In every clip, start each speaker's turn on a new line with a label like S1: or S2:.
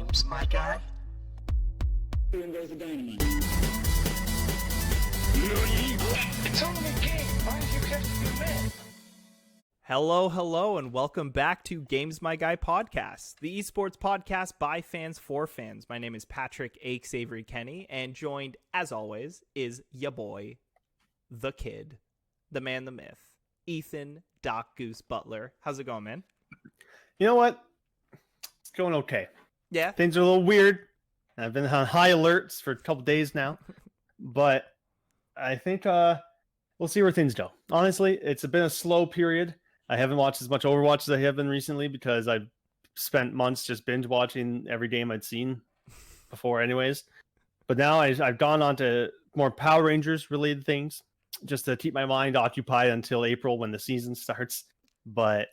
S1: Games, my guy.
S2: Boom goes the dynamite.
S1: It's only a game. Why did you have to be mad?
S3: Hello, and welcome back to Games My Guy podcast, the esports podcast by fans for fans. My name is Patrick Akes Avery Kenny, and joined, as always, is ya boy, the kid, the man, the myth, Ethan Doc Goose Butler. How's it going, man?
S4: You know what? It's going okay.
S3: Yeah?
S4: Things are a little weird. I've been on high alerts for a couple days now, but I think we'll see where things go. Honestly, it's been a slow period. I haven't watched as much Overwatch as I have been recently because I've spent months just binge watching every game I'd seen before anyways. But now I've gone on to more Power Rangers related things just to keep my mind occupied until April when the season starts. But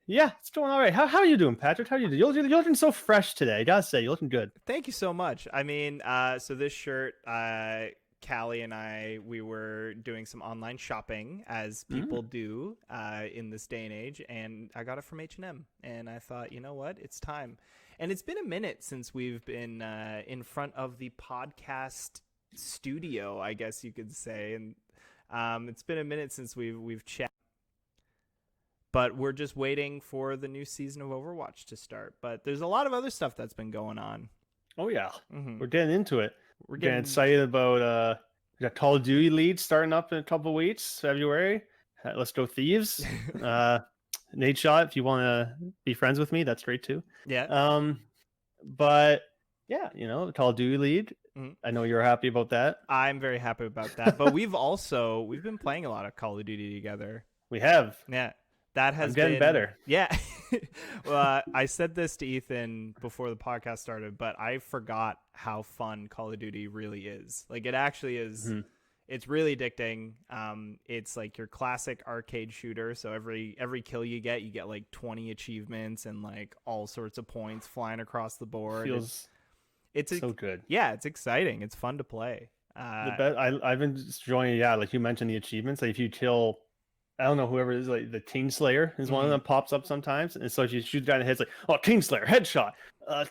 S4: yeah, it's going all right. How are you doing, Patrick? How are you doing? You're looking so fresh today. I gotta say, you're looking good.
S3: Thank you so much. I mean, so this shirt, Callie and I, we were doing some online shopping, as people do in this day and age, and I got it from H&M, and I thought, you know what, it's time. And it's been a minute since we've been in front of the podcast studio, I guess you could say, and it's been a minute since we've chatted. But we're just waiting for the new season of Overwatch to start. But there's a lot of other stuff that's been going on.
S4: Oh yeah,
S3: Mm-hmm.
S4: we're getting into it.
S3: We're
S4: Getting excited about we got Call of Duty lead starting up in a couple of weeks, February. Let's go Thieves. Nate Shot, if you want to be friends with me, that's great too.
S3: Yeah.
S4: But yeah, the Call of Duty lead.
S3: Mhm.
S4: I know you're happy about that.
S3: I'm very happy about that. But we've been playing a lot of Call of Duty together.
S4: We have.
S3: Yeah. That has
S4: I'm getting
S3: been
S4: better.
S3: Yeah. Well, I said this to Ethan before the podcast started, but I forgot how fun Call of Duty really is. Like, it actually is. Mm-hmm. It's really addicting. It's like your classic arcade shooter. So every kill you get like 20 achievements and like all sorts of points flying across the board.
S4: It's so good.
S3: Yeah, it's exciting. It's fun to play.
S4: I've been enjoying. Yeah, like you mentioned the achievements. Like if you kill, I don't know, whoever it is, like the Teen Slayer is one of them, pops up sometimes. And so if you shoot the guy in the head, it's like, oh, Teen Slayer, headshot,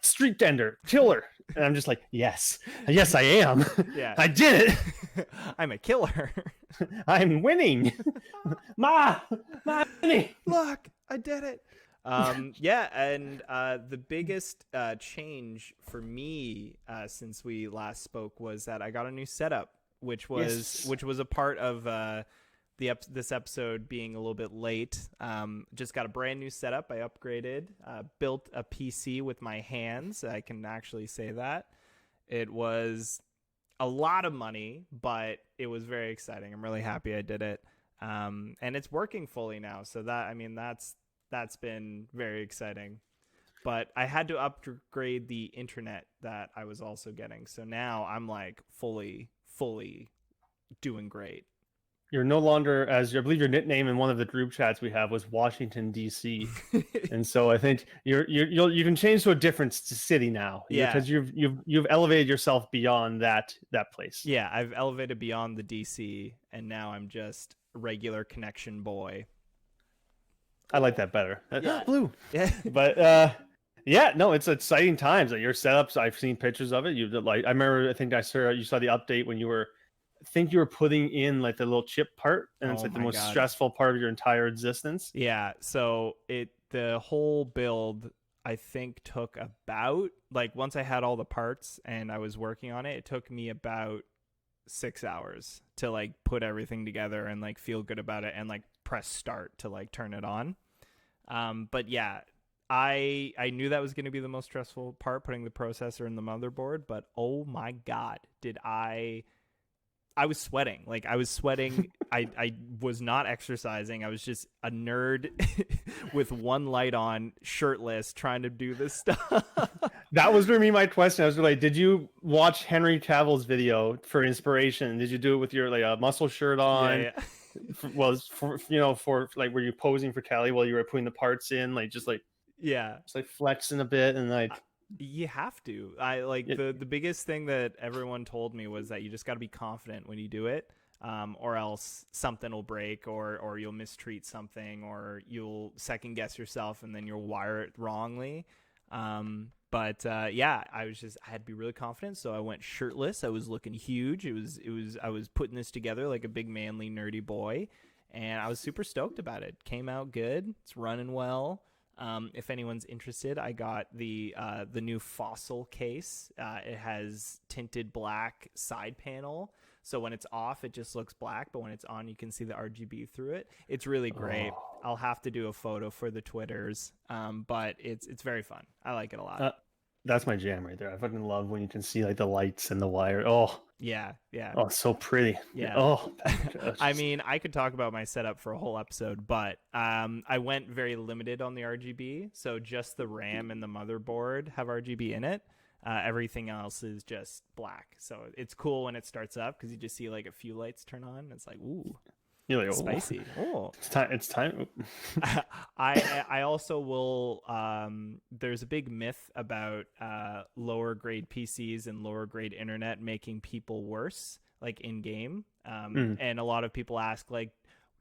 S4: street ender, killer. And I'm just like, yes, I am.
S3: Yeah.
S4: I did it.
S3: I'm a killer.
S4: I'm winning. Ma, winning.
S3: Look, I did it. Yeah, and the biggest change for me since we last spoke was that I got a new setup, which was a part of this episode being a little bit late. Just got a brand new setup. I upgraded, built a PC with my hands. I can actually say that. It was a lot of money, but it was very exciting. I'm really happy I did it. And it's working fully now. So that's been very exciting. But I had to upgrade the internet that I was also getting. So now I'm like fully doing great.
S4: You're no longer, as I believe your nickname in one of the group chats we have was Washington D.C. And so I think you can change to a different city now.
S3: Yeah,
S4: because you've elevated yourself beyond that place.
S3: Yeah, I've elevated beyond the D.C. and now I'm just a regular connection boy.
S4: I like that better.
S3: Yeah.
S4: Blue.
S3: Yeah,
S4: but yeah, no, it's exciting times. Like your setups, I've seen pictures of it. I remember, I think you saw the update when you were putting in like the little chip part, and it's like the most stressful part of your entire existence.
S3: Yeah, so the whole build I think took about, like, once I had all the parts and I was working on it, it took me about 6 hours to like put everything together and like feel good about it and like press start to like turn it on. But yeah, I knew that was going to be the most stressful part, putting the processor in the motherboard, but oh my god, I was sweating. Like, I was sweating. I was not exercising. I was just a nerd with one light on, shirtless, trying to do this stuff.
S4: That was going to be my question. I was like, did you watch Henry Cavill's video for inspiration? Did you do it with your like a muscle shirt on?
S3: Yeah.
S4: For like, were you posing for Callie while you were putting the parts in? Like, just like flexing a bit and like.
S3: You have to. The biggest thing that everyone told me was that you just got to be confident when you do it, or else something will break, or you'll mistreat something, or you'll second guess yourself and then you'll wire it wrongly. But yeah, I had to be really confident, so I went shirtless. I was looking huge. I was putting this together like a big manly nerdy boy, and I was super stoked about it. Came out good. It's running well. If anyone's interested, I got the new Fossil case. It has tinted black side panel, so when it's off, it just looks black, but when it's on, you can see the RGB through it. It's really great. I'll have to do a photo for the Twitters, but it's very fun. I like it a lot.
S4: That's my jam right there. I fucking love when you can see like the lights and the wire. Oh
S3: yeah.
S4: oh, it's so pretty.
S3: Yeah.
S4: Oh,
S3: I mean, I could talk about my setup for a whole episode, but I went very limited on the RGB, so just the RAM and the motherboard have RGB in it. Everything else is just black, so it's cool when it starts up because you just see like a few lights turn on. It's like, ooh,
S4: you're like,
S3: spicy. Oh,
S4: it's time.
S3: I also will. There's a big myth about lower grade PCs and lower grade internet making people worse, like in game. And a lot of people ask, like,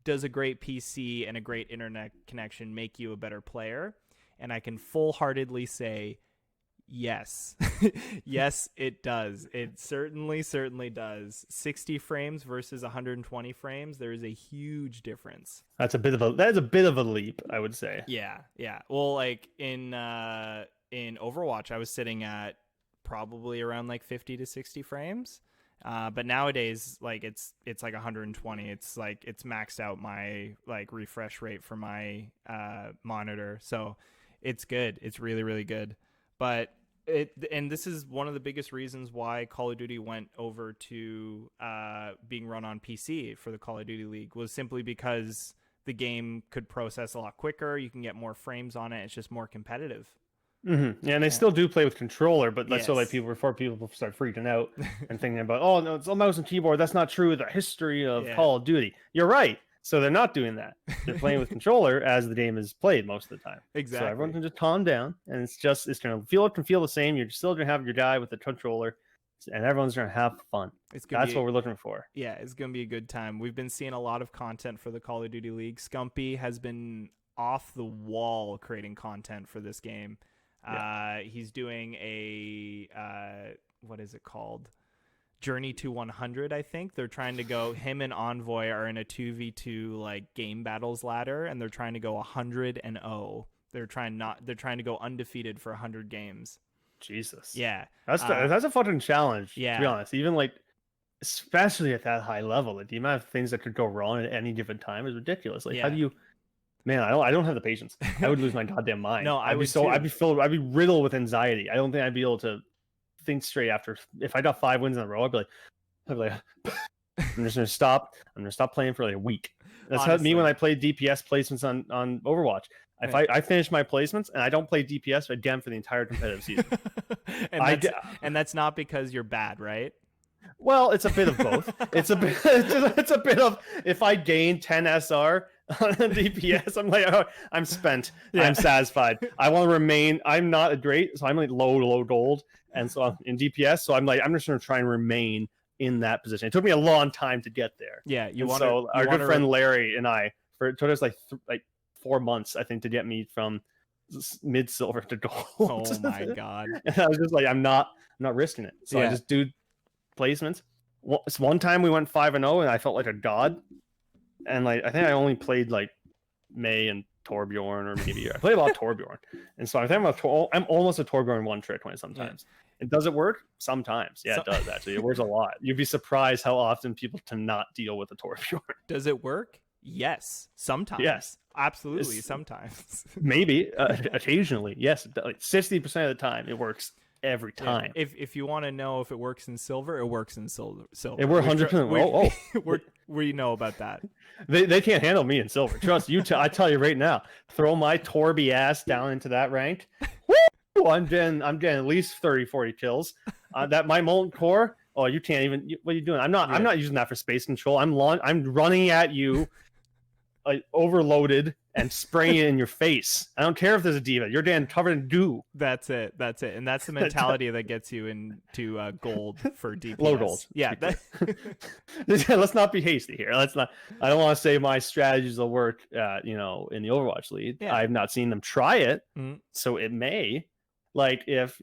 S3: does a great PC and a great internet connection make you a better player? And I can full-heartedly say, yes. Yes, it does. It certainly does. 60 frames versus 120 frames, there is a huge difference.
S4: That's a bit of a leap, I would say.
S3: Yeah. Well, like in Overwatch, I was sitting at probably around like 50 to 60 frames. But nowadays, like it's like 120. It's like it's maxed out my like refresh rate for my monitor. So it's good. It's really, really good. But this is one of the biggest reasons why Call of Duty went over to being run on PC for the Call of Duty League, was simply because the game could process a lot quicker. You can get more frames on it. It's just more competitive.
S4: Mm-hmm. Yeah, and they still do play with controller, but that's so like before people start freaking out and thinking about, oh no, it's all mouse and keyboard. That's not true. The history of Call of Duty. You're right. So they're not doing that. They're playing with controller as the game is played most of the time.
S3: Exactly.
S4: So everyone can just calm down, and it's going to feel the same. You're still going to have your guy with the controller, and everyone's going to have fun. That's what we're looking for.
S3: Yeah, it's going to be a good time. We've been seeing a lot of content for the Call of Duty League. Scumpy has been off the wall creating content for this game. Yeah. He's doing a what is it called? Journey to 100, I think. They're trying to go, him and Envoy are in a 2v2 like game battles ladder, and they're trying to go 100-0. They're trying to go undefeated for 100 games.
S4: Jesus.
S3: Yeah.
S4: That's a fucking challenge,
S3: yeah.
S4: To be honest. Even like, especially at that high level, like the amount of things that could go wrong at any given time is ridiculous. Like, how do you, man, I don't have the patience. I would lose my goddamn mind. No, I'd be riddled with anxiety. I don't think I'd be able to think straight after. If I got 5 wins in a row, I'd be like I'm just gonna stop. I'm gonna stop playing for like a week. That's how me when I played DPS placements on Overwatch. If I finish my placements and I don't play DPS again for the entire competitive season.
S3: and that's not because you're bad, right?
S4: Well, it's a bit of both. It's a bit of, if I gain 10 SR on DPS, I'm like, oh, I'm spent. Yeah. I'm satisfied. I want to remain. I'm not a great, so I'm like low gold, and so I'm in DPS. So I'm like, I'm just going to try and remain in that position. It took me a long time to get there.
S3: Yeah,
S4: our good friend Larry and I, it took us like 4 months, I think, to get me from mid silver to gold.
S3: Oh my god!
S4: And I was just like, I'm not risking it. So I just do placements. One time we went 5-0 and I felt like a god, and like I think I only played like May and Torbjorn, or maybe I played a lot of Torbjorn, and so I think I'm almost a Torbjorn one trick sometimes. And does it work? Sometimes. Yeah, it does actually. It works a lot. You'd be surprised how often people cannot deal with a Torbjorn.
S3: Does it work? Yes. Sometimes. Yes. Absolutely. Sometimes.
S4: Maybe. Occasionally. Yes. Like 60% of the time it works. Every time.
S3: Yeah. If you want to know if it works in silver, it works in silver.
S4: It works 100%.
S3: We know about that.
S4: They can't handle me in silver. Trust you. I tell you right now. Throw my Torby ass down into that rank. Woo! I'm getting at least 30-40 kills. That my molten core. Oh, you can't even. What are you doing? I'm not using that for space control. I'm running at you, like overloaded, and spraying it in your face. I don't care if there's a diva. You're damn covered in goo.
S3: That's it. And that's the mentality that gets you into gold for DPS.
S4: Low gold.
S3: Yeah.
S4: Let's not be hasty here. I don't want to say my strategies will work. In the Overwatch League. Yeah. I've not seen them try it, so it may. like if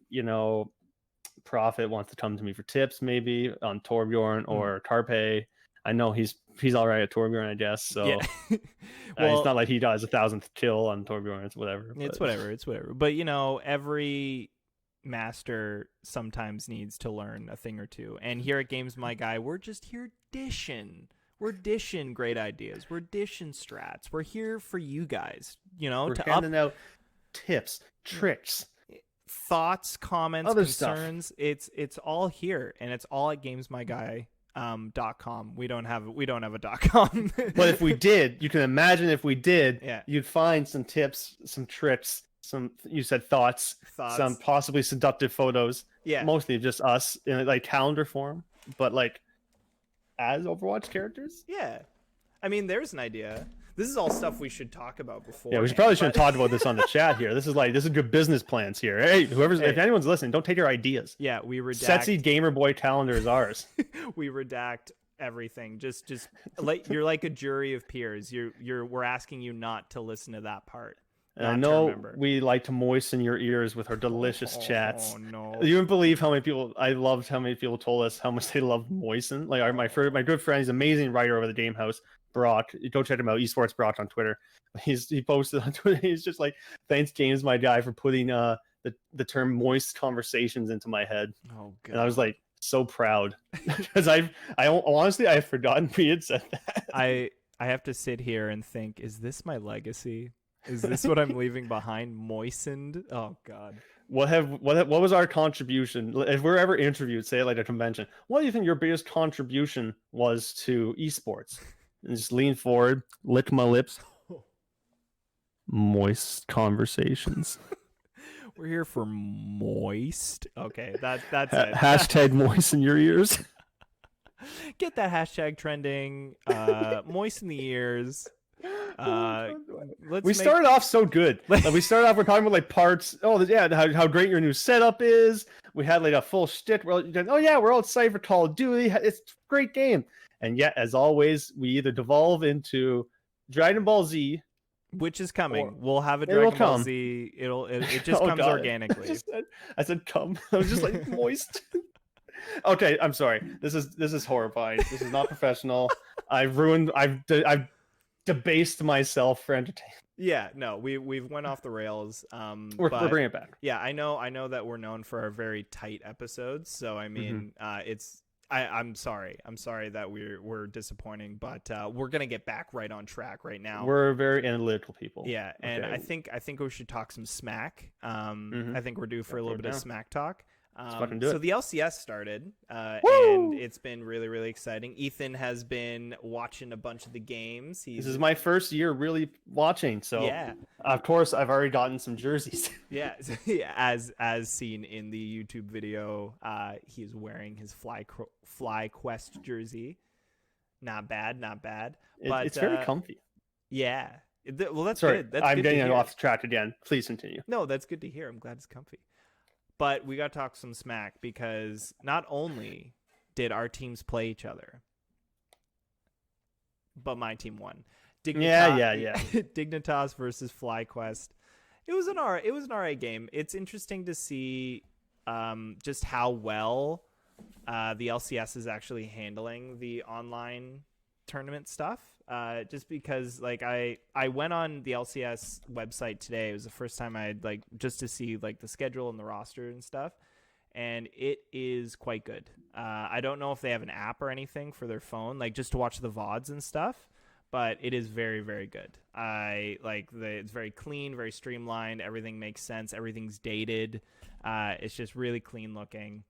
S4: Prophet wants to come to me for tips, maybe on Torbjorn or Carpe. I know he's all right at Torbjorn, I guess. So
S3: Yeah.
S4: it's not like he does 1,000th kill on Torbjorn. It's whatever.
S3: It's whatever. It's whatever. But every master sometimes needs to learn a thing or two. And here at Games My Guy, we're just here dishing. We're dishing great ideas. We're dishing strats. We're here for you guys.
S4: We're handing out tips, tricks,
S3: thoughts, comments,
S4: other
S3: concerns.
S4: stuff.
S3: It's all here, and it's all at gamesmyguy.com. We don't have a .com.
S4: But if we did, you can imagine if we did,
S3: yeah,
S4: you'd find some tips, some tricks, some, you said thoughts, some possibly seductive photos.
S3: Yeah,
S4: mostly just us in like calendar form, but like as Overwatch characters.
S3: Yeah, I mean, there's an idea. This is all stuff we should talk about before.
S4: Yeah, we shouldn't talk about this on the chat here. This is good business plans here. Hey, if anyone's listening, don't take our ideas.
S3: Yeah, we redact.
S4: Setsy Gamer Boy calendar is ours.
S3: We redact everything. Just like you're like a jury of peers. We're asking you not to listen to that part.
S4: And I know we like to moisten your ears with our delicious chats.
S3: Oh no!
S4: You wouldn't believe how many people. I loved how many people told us how much they love moisten. Like my good friend, he's an amazing writer over the Game House, Brock. Go check him out, Esports Brock on Twitter. He posted on Twitter. He's just like, thanks Games My Guy for putting the term moist conversations into my head.
S3: Oh god!
S4: And I was like so proud because I honestly I had forgotten we had said that.
S3: I have to sit here and think, is this my legacy? Is this what I'm leaving behind? Moistened? Oh god.
S4: What was our contribution? If we're ever interviewed, say it like a convention, what do you think your biggest contribution was to esports? And just lean forward, lick my lips. Moist conversations.
S3: We're here for moist. Okay, that's it.
S4: Hashtag moisten your ears.
S3: Get that hashtag trending. Moisten the ears.
S4: We started off so good. Like, we started off, we're talking about like parts. Oh yeah, how great your new setup is. We had like a full shtick. We're all excited for Call of Duty. It's a great game. And yet, as always, we either devolve into Dragon Ball Z,
S3: which is coming. We'll have a Dragon Ball Z. It just comes organically.
S4: I said come. I was just like moist. Okay, I'm sorry. This is horrifying. This is not professional. I've debased myself for entertainment. Yeah,
S3: no, we've went off the rails.
S4: We're bringing it back.
S3: Yeah, I know that we're known for our very tight episodes. So I mean, I'm sorry that we're disappointing, but we're gonna get back right on track right now.
S4: We're very analytical people.
S3: Yeah, and I think we should talk some smack. I think we're due for a little bit of smack talk. So the LCS started, and it's been really, really exciting. Ethan has been watching a bunch of the games.
S4: This is my first year really watching, so yeah. Of course, I've already gotten some jerseys.
S3: Yeah, as seen in the YouTube video, he is wearing his Fly Quest jersey. Not bad. But
S4: it's very comfy.
S3: Yeah. Well, that's
S4: Sorry,
S3: good.
S4: I'm getting off track again. Please continue.
S3: No, that's good to hear. I'm glad it's comfy. But we got to talk some smack because not only did our teams play each other, but my team won. Dignitas versus FlyQuest. It was an alright game. It's interesting to see just how well the LCS is actually handling the online tournament stuff. Just because like I went on the LCS website today. It was the first time I'd just to see the schedule and the roster and stuff, and it is quite good. I don't know if they have an app or anything for their phone, just to watch the VODs and stuff, but it is very, very good. It's very clean, very streamlined. Everything makes sense. Everything's dated. It's just really clean looking.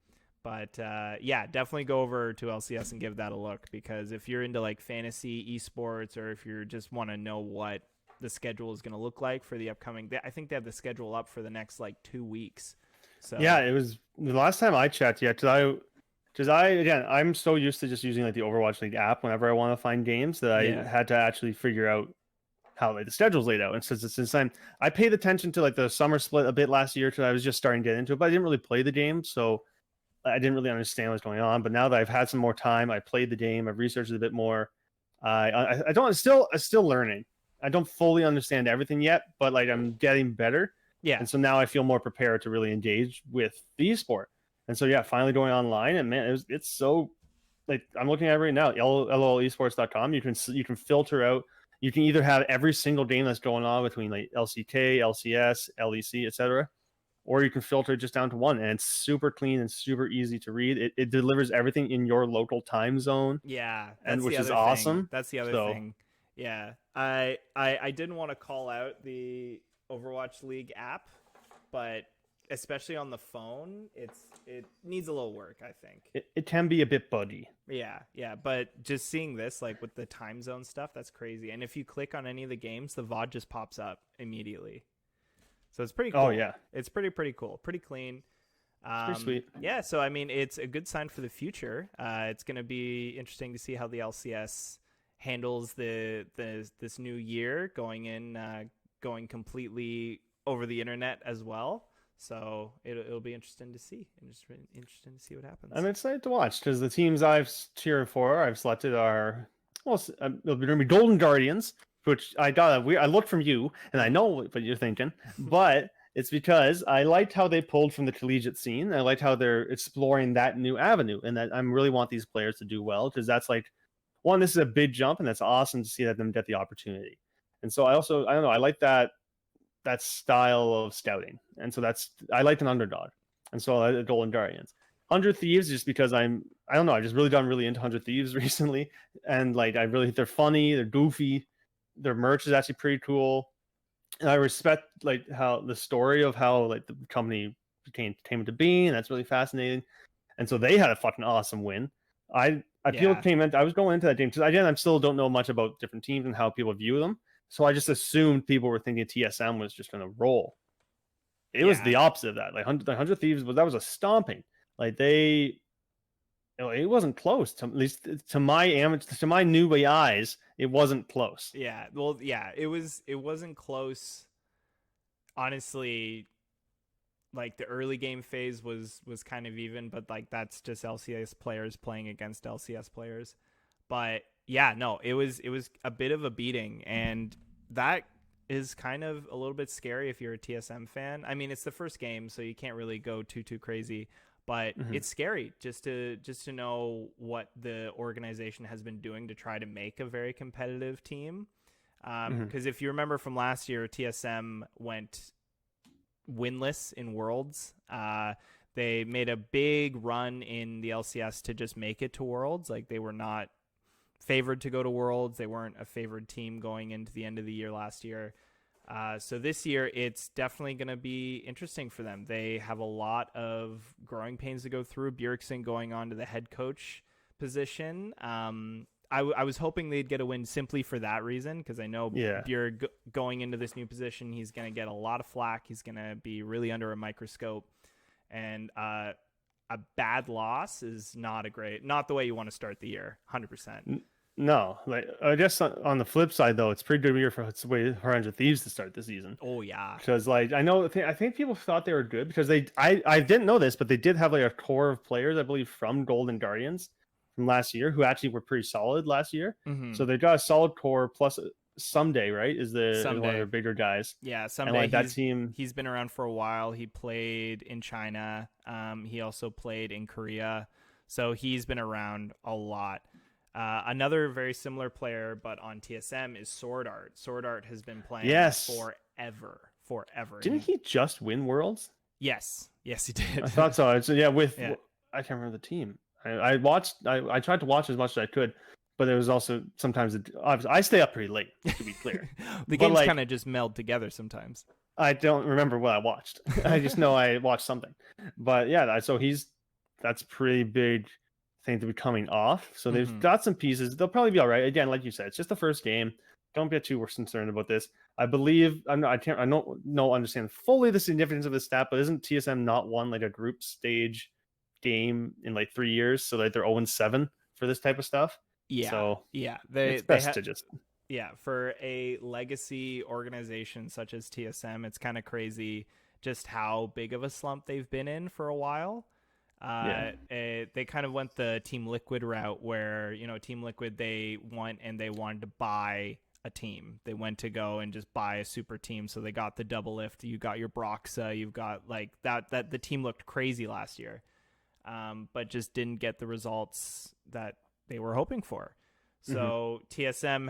S3: But definitely go over to LCS and give that a look, because if you're into fantasy esports, or if you just want to know what the schedule is going to look like for the upcoming, I think they have the schedule up for the next 2 weeks. So
S4: yeah, it was the last time I checked. Yeah, because I'm so used to just using the Overwatch League app whenever I want to find games that I had to actually figure out how the schedule's laid out. And since I paid attention to the summer split a bit last year, because I was just starting to get into it, but I didn't really play the game, so I didn't really understand what's going on. But now that I've had some more time, I played the game, I've researched it a bit more. I'm still learning. I don't fully understand everything yet, but I'm getting better.
S3: Yeah.
S4: And so now I feel more prepared to really engage with the esport. And so yeah, finally going online, and man, it's so like I'm looking at it right now, lolesports.com. You can filter out. You can either have every single game that's going on between like LCK, LCS, LEC, etc., or you can filter it just down to one, and it's super clean and super easy to read. It delivers everything in your local time zone,
S3: Yeah,
S4: and
S3: that's
S4: which
S3: the
S4: is
S3: other
S4: awesome.
S3: thing. That's the other
S4: So
S3: thing. Yeah, I didn't want to call out the Overwatch League app, but especially on the phone, it needs a little work, I think.
S4: it can be a bit buggy.
S3: Yeah, but just seeing this, like with the time zone stuff, that's crazy. And if you click on any of the games, the VOD just pops up immediately. So it's pretty cool.
S4: Oh yeah,
S3: it's pretty cool, pretty clean.
S4: pretty sweet.
S3: Yeah, so I mean, it's a good sign for the future. It's going to be interesting to see how the LCS handles this new year, going completely over the internet as well. So it'll be interesting to see. Interesting to see what happens.
S4: I'm excited to watch because the teams I've cheered for, I've selected are it'll be Golden Guardians, which I looked from you and I know what you're thinking, but it's because I liked how they pulled from the collegiate scene. I liked how they're exploring that new avenue, and that I really want these players to do well because that's like one. This is a big jump, and that's awesome to see them get the opportunity. And so I don't know, I like that style of scouting, and so I like an underdog, and so I like the Golden Guardians. 100 Thieves, just because I don't know, I just really done really into 100 Thieves recently, and like I really think they're funny, they're goofy, their merch is actually pretty cool, and I respect like how the story of how like the company came into being, and that's really fascinating. And so they had a fucking awesome win. I feel I was going into that game because again I still don't know much about different teams and how people view them. So I just assumed people were thinking TSM was just going to roll. It was the opposite of that. Like 100 Thieves that was a stomping. Like it wasn't close. At least to my newbie eyes, it wasn't close.
S3: Yeah, well, yeah, it wasn't close. Honestly, like the early game phase was kind of even, but like that's just LCS players playing against LCS players. But yeah, no, it was a bit of a beating, and that is kind of a little bit scary if you're a TSM fan. I mean, it's the first game, so you can't really go too crazy, but it's scary just to know what the organization has been doing to try to make a very competitive team. Because if you remember from last year, TSM went winless in Worlds. They made a big run in the LCS to just make it to Worlds. Like they were not favored to go to Worlds. They weren't a favored team going into the end of the year last year. So this year, it's definitely going to be interesting for them. They have a lot of growing pains to go through. Bjergsen going on to the head coach position. I was hoping they'd get a win simply for that reason, because I know Bjerg going into this new position, he's going to get a lot of flack. He's going to be really under a microscope. And a bad loss is not the way you want to start the year, 100%.
S4: No, like I guess on the flip side though, it's pretty good year for 100 Thieves to start the season.
S3: Oh yeah,
S4: because like I think people thought they were good because I didn't know this, but they did have like a core of players I believe from Golden Guardians from last year who actually were pretty solid last year. So they got a solid core plus Someday, right? Is one of their bigger guys.
S3: Yeah, Someday.
S4: And like that team,
S3: he's been around for a while. He played in China. He also played in Korea, so he's been around a lot. Another very similar player, but on TSM, is Sword Art. Sword Art has been playing forever.
S4: Didn't he just win Worlds?
S3: Yes, he did.
S4: I thought so. I can't remember the team. I watched. I tried to watch as much as I could, but there was also sometimes I stay up pretty late, to be clear.
S3: The games kind of just meld together sometimes.
S4: I don't remember what I watched. I just know I watched something. But yeah, so that's pretty big thing to be coming off. So they've got some pieces. They'll probably be all right. Again, like you said, it's just the first game. Don't get too concerned about this. I believe I don't understand fully the significance of this stat, but isn't TSM not won like a group stage game in like 3 years? So like they're 0-7 for this type of stuff.
S3: Yeah.
S4: So
S3: yeah,
S4: it's best to just
S3: for a legacy organization such as TSM, it's kind of crazy just how big of a slump they've been in for a while. They kind of went the Team Liquid route where, Team Liquid, they went and they wanted to buy a team. They went to go and just buy a super team. So they got the double lift. You got your Broxa. You've got like that the team looked crazy last year, but just didn't get the results that they were hoping for. So TSM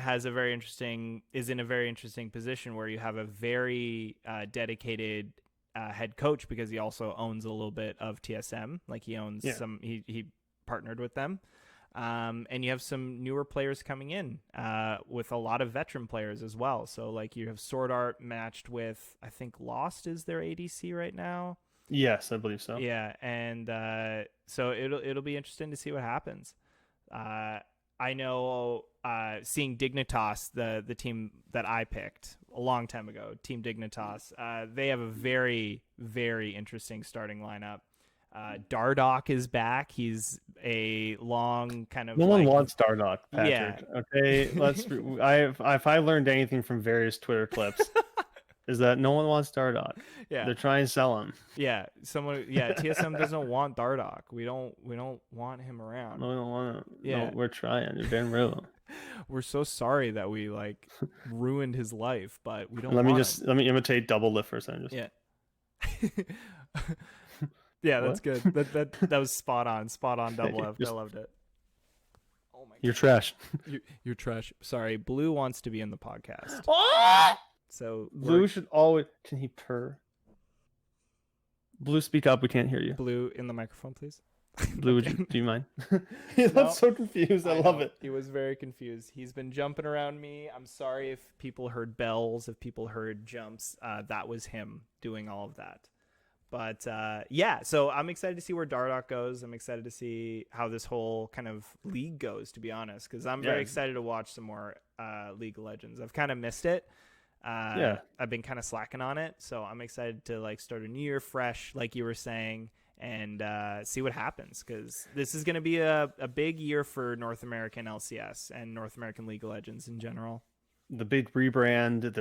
S3: is in a very interesting position where you have a very dedicated head coach, because he also owns a little bit of TSM. Like he owns he partnered with them. And you have some newer players coming in with a lot of veteran players as well. So like you have Sword Art matched with, I think Lost is their ADC right now.
S4: Yes, I believe so.
S3: Yeah, and so it'll be interesting to see what happens. I know seeing Dignitas, the team that I picked a long time ago, Team Dignitas, they have a very, very interesting starting lineup. Dardoch is back. He's a long kind of.
S4: No one wants Dardoch, Patrick.
S3: Yeah.
S4: Okay, if I learned anything from various Twitter clips, is that no one wants Dardoch.
S3: Yeah,
S4: they're trying to sell him.
S3: Yeah, TSM doesn't want Dardoch. We don't want him around.
S4: No, we don't want him.
S3: Yeah,
S4: no, we're trying. You're being real.
S3: We're so sorry that we like ruined his life, but we don't.
S4: Let me imitate double lift for a second.
S3: Yeah. Yeah, that's good. That was spot on double lift. I loved it. Oh my God.
S4: You're trash.
S3: You're trash. Sorry, Blue wants to be in the podcast. So
S4: Blue should always. Can he purr? Blue, speak up. We can't hear you.
S3: Blue, in the microphone, please.
S4: Blue, do you mind? He looks so confused. I love it.
S3: He was very confused. He's been jumping around me. I'm sorry if people heard bells, if people heard jumps. That was him doing all of that. But yeah, so I'm excited to see where Dardoch goes. I'm excited to see how this whole kind of league goes, to be honest, because I'm very excited to watch some more League of Legends. I've kind of missed it. I've been kind of slacking on it, so I'm excited to like start a new year fresh, like you were saying, and see what happens, because this is going to be a big year for North American LCS and North American League of Legends in general.
S4: The big rebrand.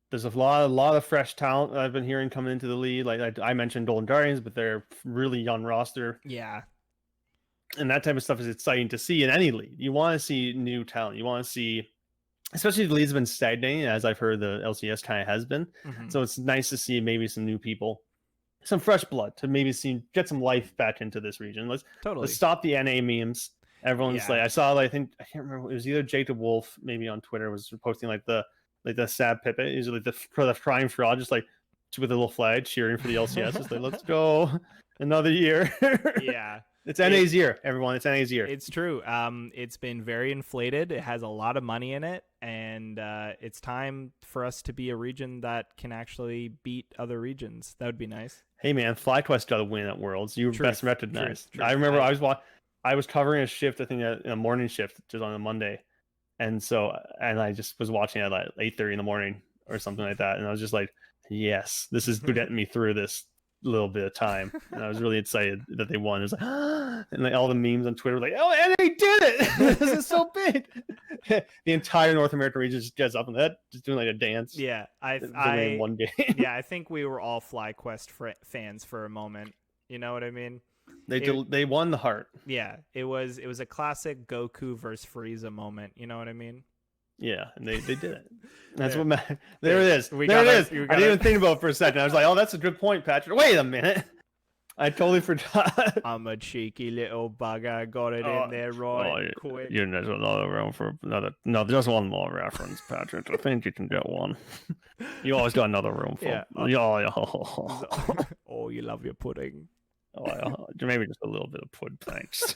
S4: There's a lot of fresh talent that I've been hearing coming into the league. Like I mentioned Golden Guardians, but they're really young roster.
S3: Yeah.
S4: And that type of stuff is exciting to see in any league. You want to see new talent. You want to see, especially if the league's been stagnating, as I've heard the LCS kind of has been.
S3: Mm-hmm.
S4: So it's nice to see maybe some new people, some fresh blood to maybe get some life back into this region. Let's stop the NA memes. Everyone's like, I can't remember. It was either Jacob Wolf, maybe on Twitter, was posting like the sad Pippet, is like the crying fraud, just like with a little flag cheering for the LCS. It's like, let's go, another year.
S3: Yeah,
S4: it's NA's year, everyone. It's NA's year.
S3: It's true. It's been very inflated. It has a lot of money in it, and it's time for us to be a region that can actually beat other regions. That would be nice. Hey
S4: man, FlyQuest got a win at Worlds. You were best recognized.
S3: Truth.
S4: I remember I was covering a shift, I think a morning shift, just on a Monday. And I just was watching at like 8:30 in the morning or something like that. And I was just like, yes, this is getting me through this little bit of time. And I was really excited that they won. It was like, and like all the memes on Twitter were like, oh, and they did it. This is so big. The entire North American region just gets up and just doing like a dance.
S3: Yeah.
S4: I one game.
S3: Yeah. I think we were all FlyQuest fans for a moment. You know what I mean?
S4: They won the heart.
S3: Yeah, it was a classic Goku versus Frieza moment. You know what I mean?
S4: Yeah, and they did it. That's what matters. There it is. I didn't even think about it for a second. I was like, oh, that's a good point, Patrick. Wait a minute. I totally forgot.
S3: I'm a cheeky little bugger. I got it in there quick.
S4: There's another round for another. No, just one more reference, Patrick. I think you can get one. You always got another room for. Yeah.
S3: Oh, you love your pudding.
S4: Maybe just a little bit of pud, thanks.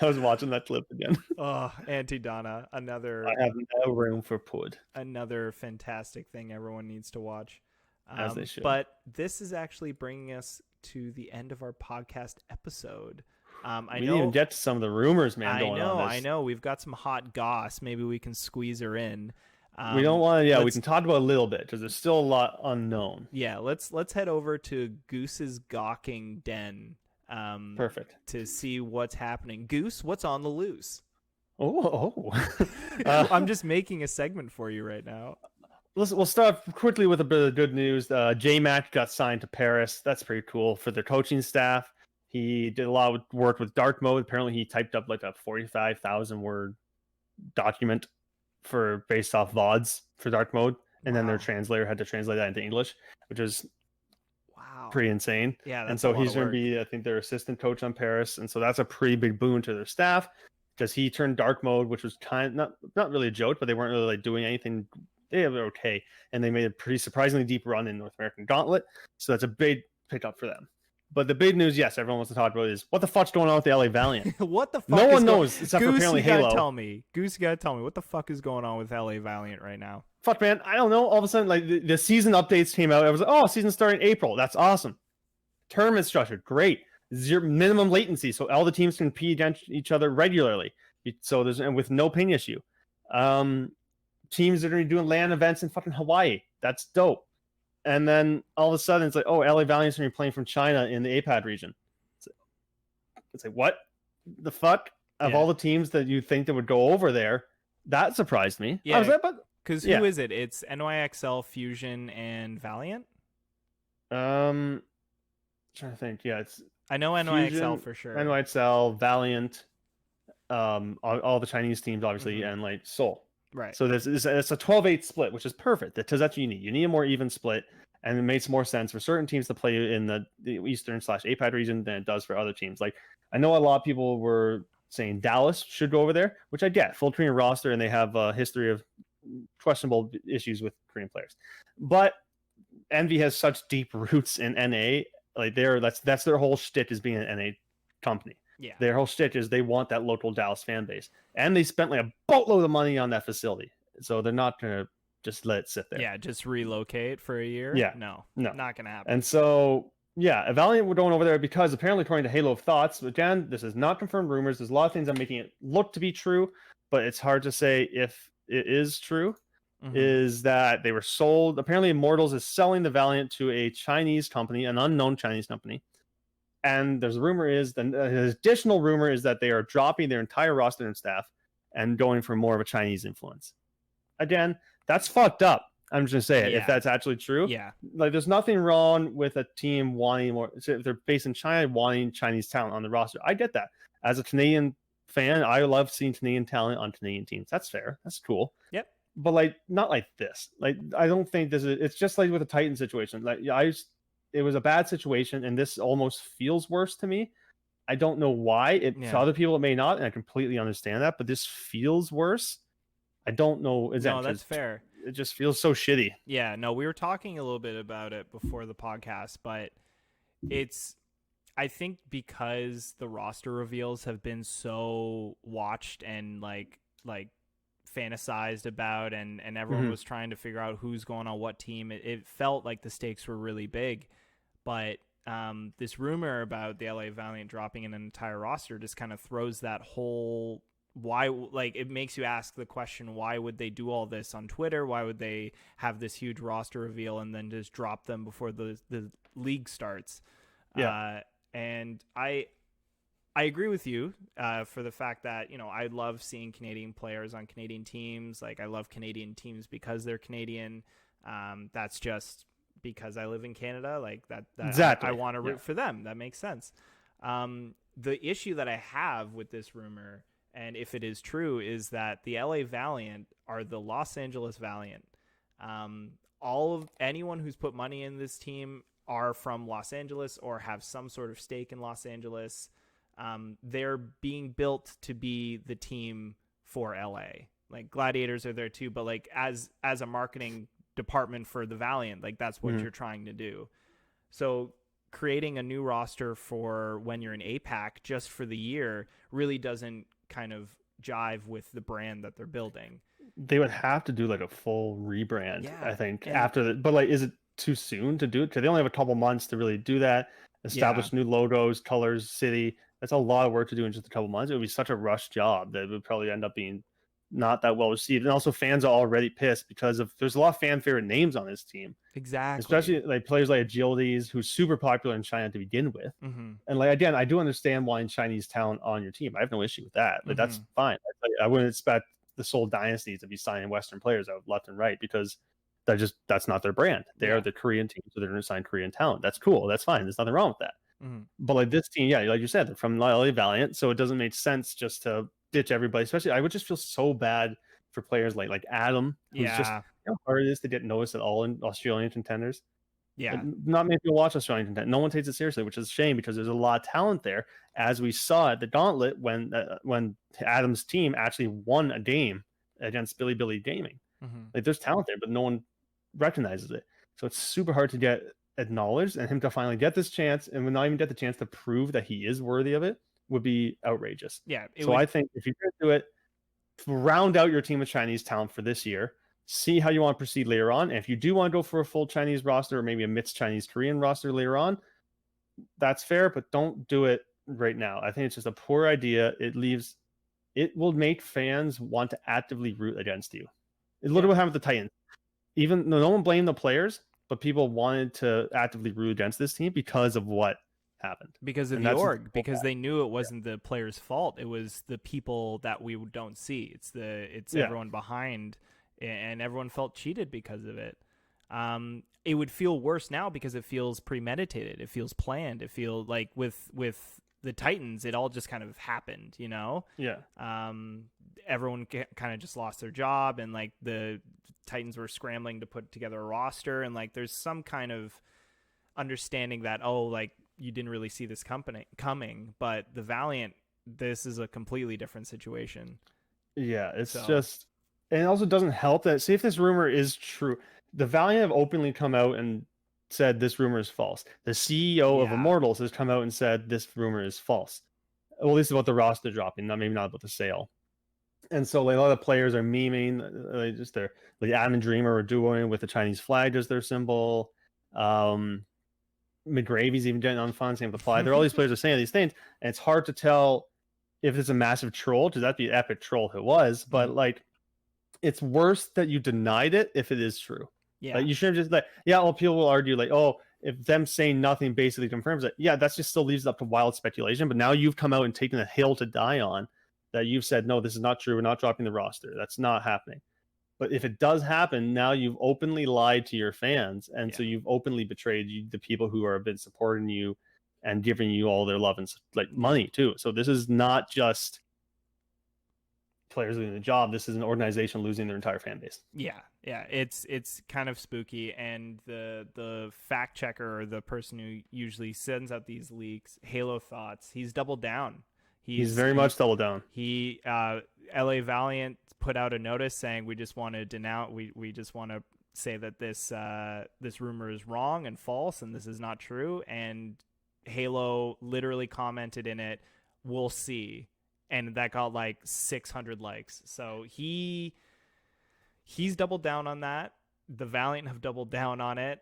S4: I was watching that clip again.
S3: Oh, Auntie Donna, another.
S4: I have no room for pud.
S3: Another fantastic thing everyone needs to watch.
S4: As they should.
S3: But this is actually bringing us to the end of our podcast episode.
S4: We didn't even get to some of the rumors, man.
S3: I know. We've got some hot goss. Maybe we can squeeze her in.
S4: We don't want to. Yeah, we can talk about a little bit because there's still a lot unknown.
S3: Yeah, let's head over to Goose's gawking den.
S4: Perfect.
S3: To see what's happening. Goose, what's on the loose?
S4: Oh.
S3: I'm just making a segment for you right now.
S4: We'll start quickly with a bit of good news. J-Mac got signed to Paris. That's pretty cool for their coaching staff. He did a lot of work with dark mode. Apparently, he typed up like a 45,000 word document for based off VODs for dark mode, and then their
S3: Wow.
S4: translator had to translate that into English, which was
S3: Wow.
S4: pretty insane.
S3: Yeah,
S4: And
S3: that's
S4: so
S3: a lot
S4: he's
S3: of
S4: going to
S3: work.
S4: be, I think, their assistant coach on Paris, and so that's a pretty big boon to their staff because he turned dark mode, which was not really a joke, but they weren't really like doing anything. They were okay, and they made a pretty surprisingly deep run in North American Gauntlet, so that's a big pickup for them. But the big news, yes, everyone wants to talk about is what the fuck's going on with the LA Valiant.
S3: What the fuck?
S4: No
S3: is
S4: one
S3: going-
S4: knows except for
S3: Goose,
S4: apparently
S3: you gotta
S4: Halo.
S3: tell me. Goose, you gotta tell me what the fuck is going on with LA Valiant right now.
S4: Fuck, man, I don't know. All of a sudden, like the season updates came out. I was like, oh, season starting April. That's awesome. Tournament structured, great. Zero minimum latency, so all the teams can compete against each other regularly. So there's and with no ping issue. Teams that are doing LAN events in fucking Hawaii. That's dope. And then all of a sudden, it's like, oh, LA Valiant's going to be playing from China in the APAD region. It's like, what the fuck? Of all the teams that you think that would go over there, that surprised me.
S3: Yeah,
S4: But
S3: because who is it? It's NYXL, Fusion, and Valiant.
S4: Trying to think. Yeah, it's
S3: I know NYXL
S4: Fusion,
S3: for sure.
S4: NYXL, Valiant, all the Chinese teams, obviously, and like Seoul.
S3: Right.
S4: So it's a 12-8 split, which is perfect because that's what you need. You need a more even split, and it makes more sense for certain teams to play in the Eastern/APAC region than it does for other teams. Like I know a lot of people were saying Dallas should go over there, which I get. Full Korean roster, and they have a history of questionable issues with Korean players. But Envy has such deep roots in NA. Like that's their whole shtick is being an NA company.
S3: Yeah.
S4: Their whole shtick is they want that local Dallas fan base, and they spent like a boatload of money on that facility, so they're not gonna just let it sit there.
S3: Yeah, just relocate for a year.
S4: Yeah.
S3: No,
S4: No.
S3: not gonna happen.
S4: And so yeah, Valiant were going over there because apparently, according to Halo of Thoughts, again, this is not confirmed rumors. There's a lot of things that are making it look to be true, but it's hard to say if it is true. Is that they were sold? Apparently, Immortals is selling the Valiant to a Chinese company, an unknown Chinese company. And there's a rumor is an additional rumor is that they are dropping their entire roster and staff and going for more of a Chinese influence. Again, that's fucked up. I'm just gonna say it.
S3: Yeah.
S4: If that's actually true,
S3: Yeah.
S4: like there's nothing wrong with a team wanting more. So if they're based in China, wanting Chinese talent on the roster, I get that. As a Canadian fan, I love seeing Canadian talent on Canadian teams. That's fair. That's cool.
S3: Yep.
S4: But like not like this. Like I don't think this is. It's just like with the Titan situation. Like it was a bad situation, and this almost feels worse to me. I don't know why. To other people, it may not, and I completely understand that. But this feels worse. I don't know.
S3: No, that's fair.
S4: It just feels so shitty.
S3: Yeah, no, we were talking a little bit about it before the podcast, but I think because the roster reveals have been so watched and like fantasized about, and everyone was trying to figure out who's going on what team, it felt like the stakes were really big. But this rumor about the LA Valiant dropping an entire roster just kind of throws that whole it makes you ask the question, why would they do all this on Twitter? Why would they have this huge roster reveal and then just drop them before the league starts?
S4: Yeah.
S3: And I agree with you for the fact that, I love seeing Canadian players on Canadian teams. Like I love Canadian teams because they're Canadian. That's just because I live in Canada. Like that
S4: exactly.
S3: I want to root for them. That makes sense. The issue that I have with this rumor, and if it is true, is that the LA Valiant are the Los Angeles Valiant. Anyone who's put money in this team are from Los Angeles or have some sort of stake in Los Angeles. They're being built to be the team for LA. Like Gladiators are there too, but like as a marketing department for the Valiant, like that's what you're trying to do. So creating a new roster for when you're in APAC just for the year really doesn't kind of jive with the brand that they're building.
S4: They would have to do like a full rebrand, I think,
S3: and
S4: after that. But like, is it too soon to do it? Because they only have a couple months to really do that, establish new logos, colors, city. That's a lot of work to do in just a couple months. It would be such a rush job that it would probably end up being not that well received. And also fans are already pissed because there's a lot of fan favorite names on this team.
S3: Exactly.
S4: Especially like players like Agilities, who's super popular in China to begin with. And like, again, I do understand wanting Chinese talent on your team. I have no issue with that. Like that's fine. I wouldn't expect the Seoul Dynasties to be signing Western players out left and right because that's not their brand. They are the Korean team, so they're going to sign Korean talent. That's cool. That's fine. There's nothing wrong with that. But like this team, like you said, they're from LA Valiant, so it doesn't make sense just to ditch everybody. Especially, I would just feel so bad for players like Adam, who's just
S3: Yeah.
S4: how hard it is to get noticed at all in Australian contenders.
S3: Yeah.
S4: Like, not many people watch Australian content. No one takes it seriously, which is a shame because there's a lot of talent there, as we saw at the Gauntlet when Adam's team actually won a game against Billy Gaming. Like there's talent there, but no one recognizes it. So it's super hard to get acknowledged, and him to finally get this chance and not even get the chance to prove that he is worthy of it would be outrageous.
S3: Yeah.
S4: I think if you're going to do it, round out your team with Chinese talent for this year. See how you want to proceed later on. And if you do want to go for a full Chinese roster or maybe a mixed Chinese Korean roster later on, that's fair, but don't do it right now. I think it's just a poor idea. It will make fans want to actively root against you. It literally happened with the Titans. Even no one blamed the players, but people wanted to actively root against this team because of what happened.
S3: Because of the org, because they knew it wasn't the players' fault. It was the people that we don't see. It's everyone behind, and everyone felt cheated because of it. It would feel worse now because it feels premeditated. It feels planned. It feels like with the Titans, it all just kind of happened, you know?
S4: Yeah.
S3: Everyone kind of just lost their job, and like the Titans were scrambling to put together a roster, and like there's some kind of understanding that, oh, like you didn't really see this company coming, but the Valiant, this is a completely different situation.
S4: Yeah, it's just, and it also doesn't help that, see if this rumor is true, the Valiant have openly come out and said this rumor is false. The CEO of Immortals has come out and said this rumor is false. Well, at least about the roster dropping, maybe not about the sale. And so like a lot of players are memeing, they're like Adam and Dreamer are duoing with the Chinese flag as their symbol. McGravy's even getting on fun, same with the fly. There are all these players are saying these things, and it's hard to tell if it's a massive troll, because that'd be an epic troll if it was, but like it's worse that you denied it if it is true.
S3: Yeah.
S4: Like, you shouldn't just like, well, people will argue like, oh, if them saying nothing basically confirms it. Yeah, that just still leaves it up to wild speculation. But now you've come out and taken a hill to die on, that you've said, no, this is not true. We're not dropping the roster. That's not happening. But if it does happen, now you've openly lied to your fans. And so you've openly betrayed the people who have been supporting you and giving you all their love and like money too. So this is not just players losing the job. This is an organization losing their entire fan base.
S3: Yeah. It's kind of spooky. And the fact checker, or the person who usually sends out these leaks, Halo Thoughts, he's doubled down. He's very much doubled down. He LA Valiant put out a notice saying, we just want to denounce, we just want to say that this rumor is wrong and false, and this is not true. And Halo literally commented in it, we'll see. And that got like 600 likes. So he's doubled down on that. The Valiant have doubled down on it.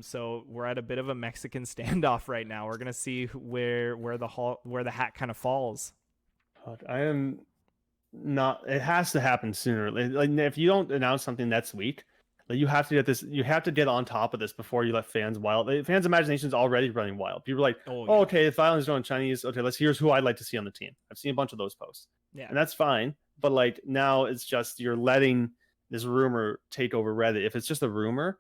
S3: So we're at a bit of a Mexican standoff right now. We're gonna see where the hat kind of falls. I am not. It has to happen sooner. Like if you don't announce something next week, like you have to get this. You have to get on top of this before you let fans wild. Fans' imagination is already running wild. People are like, okay, if Valiant's doing Chinese, okay, here's who I'd like to see on the team. I've seen a bunch of those posts. Yeah, and that's fine. But like now, it's just you're letting this rumor take over Reddit. If it's just a rumor,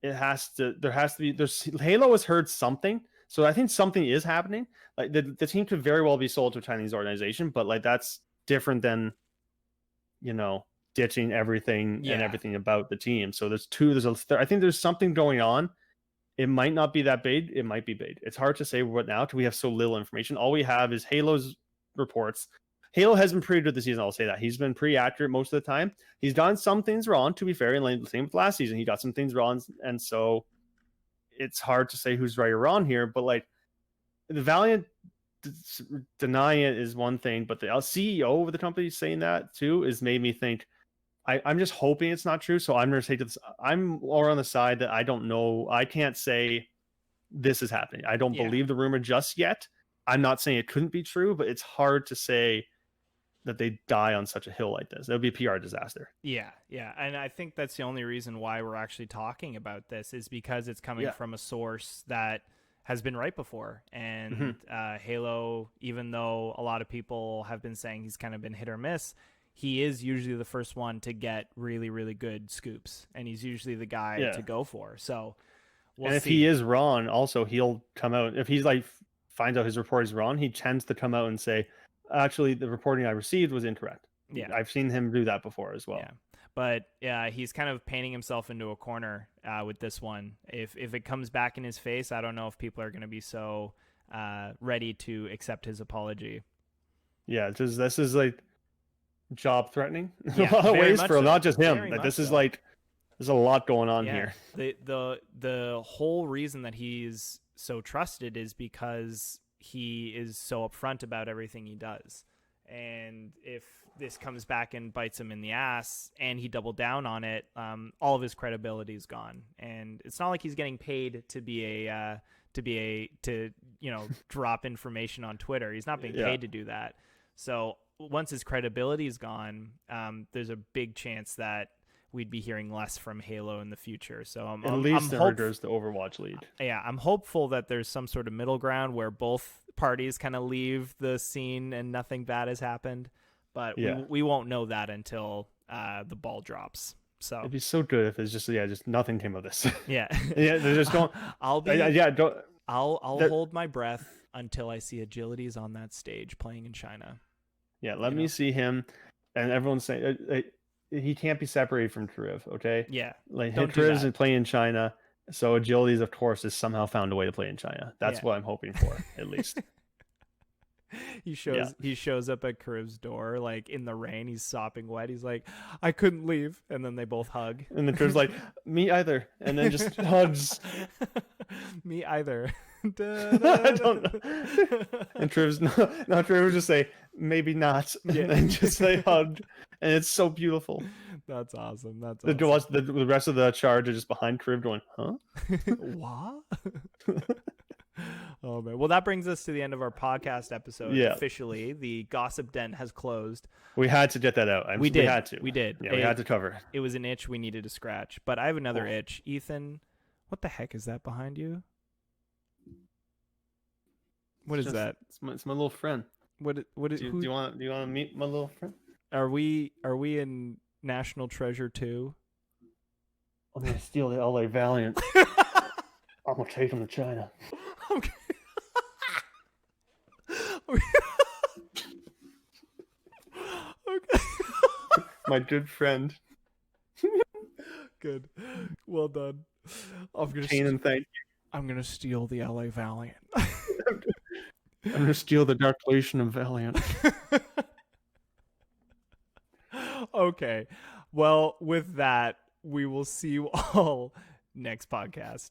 S3: there has to be, Halo has heard something. So I think something is happening. Like the team could very well be sold to a Chinese organization, but like that's different than, ditching everything and everything about the team. So I think there's something going on. It might not be that big. It might be big. It's hard to say what now because we have so little information. All we have is Halo's reports. Halo has been pretty good this season, I'll say that. He's been pretty accurate most of the time. He's done some things wrong, to be fair, and like the same with last season. He got some things wrong, and so it's hard to say who's right or wrong here, but like the Valiant denying it is one thing, but the CEO of the company saying that too is made me think, I'm just hoping it's not true, so I'm going to say this. I'm more on the side that I don't know. I can't say this is happening. I don't believe the rumor just yet. I'm not saying it couldn't be true, but it's hard to say that they die on such a hill like this. That would be a PR disaster. Yeah. And I think that's the only reason why we're actually talking about this is because it's coming from a source that has been right before. And Halo, even though a lot of people have been saying he's kind of been hit or miss, he is usually the first one to get really, really good scoops. And he's usually the guy to go for. So we'll see. He is wrong, also, he'll come out. If he's like finds out his report is wrong, he tends to come out and say, actually, the reporting I received was incorrect. Yeah.
S4: I've seen him do that before as well.
S3: Yeah. But he's kind of painting himself into a corner with this one. If it comes back in his face, I don't know if people are going to be so ready to accept his apology.
S4: Yeah, this is like job threatening in
S3: Yeah,
S4: a lot of
S3: very
S4: ways
S3: much
S4: for
S3: so.
S4: not just him.
S3: Very
S4: Like,
S3: much
S4: this is
S3: so.
S4: like there's a lot going on
S3: Yeah.
S4: here.
S3: The whole reason that he's so trusted is because he is so upfront about everything he does. And if this comes back and bites him in the ass and he doubled down on it, all of his credibility is gone. And it's not like he's getting paid to drop information on Twitter. He's not being paid to do that. So once his credibility is gone, there's a big chance that we'd be hearing less from Halo in the future. So
S4: At least there's the Overwatch lead.
S3: Yeah, I'm hopeful that there's some sort of middle ground where both parties kind of leave the scene and nothing bad has happened. But we won't know that until the ball drops. So
S4: It'd be so good if it's just nothing came of this.
S3: Yeah,
S4: yeah, they just don't.
S3: I'll hold my breath until I see Agilities on that stage playing in China.
S4: Yeah, let me see him, and everyone's saying he can't be separated from Triv. Okay.
S3: Yeah,
S4: like
S3: don't do
S4: Triv
S3: that.
S4: isn't playing in China, so Agilities, of course, has somehow found a way to play in China. That's what I'm hoping for, at least.
S3: He shows up at Crib's door, like in the rain. He's sopping wet. He's like, I couldn't leave, and then they both hug.
S4: And then Crib's like, me either, and then just hugs.
S3: Me either.
S4: I don't know. And Triv's Triv would just say maybe not, and then just say hugged, and it's so beautiful.
S3: That's awesome. That's
S4: the rest of the charge are just behind Triv going, huh?
S3: What? Oh man. Well, that brings us to the end of our podcast episode.
S4: Yeah.
S3: Officially, the gossip den has closed.
S4: We had to get that out. We had to.
S3: We did.
S4: Yeah, we had to cover it.
S3: It was an itch we needed to scratch. But I have another itch. Ethan, what the heck is that behind you? What is that?
S4: It's my little friend.
S3: What is?
S4: Do you want to meet my little friend?
S3: Are we in National Treasure 2?
S4: I'm gonna steal the LA Valiant. I'm gonna take him to China.
S3: Okay. Okay.
S4: My good friend.
S3: Good. Well done. I'm gonna steal the LA Valiant.
S4: I'm gonna steal the Dark Legion of Valiant.
S3: Okay. Well, with that, we will see you all next podcast.